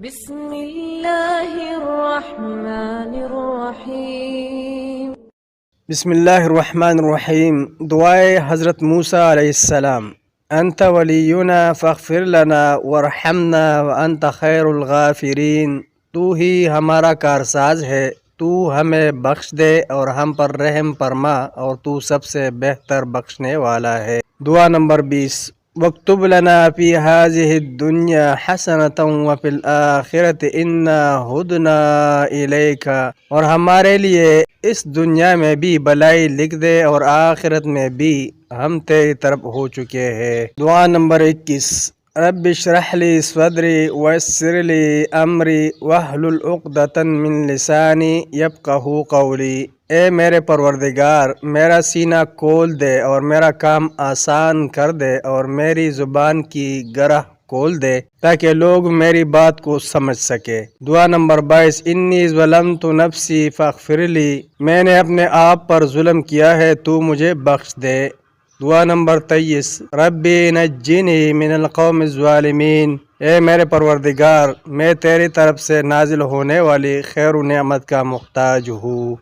بسم اللہ الرحمن الرحیم۔ بسم اللہ الرحمن الرحیم۔ دعائے حضرت موسیٰ علیہ السلام۔ انت ولینا فاغفر لنا وارحمنا وانت خیر الغافرین۔ تو ہی ہمارا کارساز ہے، تو ہمیں بخش دے اور ہم پر رحم فرما، اور تو سب سے بہتر بخشنے والا ہے۔ دعا نمبر 20۔ وَاكْتُبْ لَنَا فِي هَذِهِ الدُّنْيَا حَسَنَةً وَفِي الْآخِرَةِ إِنَّا هُدْنَا إِلَيْكَ، اور ہمارے لیے اس دنیا میں بھی بلائی لکھ دے اور آخرت میں بھی ہم تیری طرف ہو چکے ہیں۔ دعا نمبر 21۔ رب اشرح لی صدری ویسر لی امری واحلل عقدۃ من لسانی یفقہوا قولی۔ اے میرے پروردگار، میرا سینہ کھول دے اور میرا کام آسان کر دے، اور میری زبان کی گرہ کھول دے تاکہ لوگ میری بات کو سمجھ سکے۔ دعا نمبر 22۔ انی ظلمت نفسی فاغفر لی، میں نے اپنے آپ پر ظلم کیا ہے، تو مجھے بخش دے۔ دعا نمبر 23۔ ربی نجنی من القوم الظالمین، اے میرے پروردگار، میں تیری طرف سے نازل ہونے والی خیر و نعمت کا محتاج ہوں۔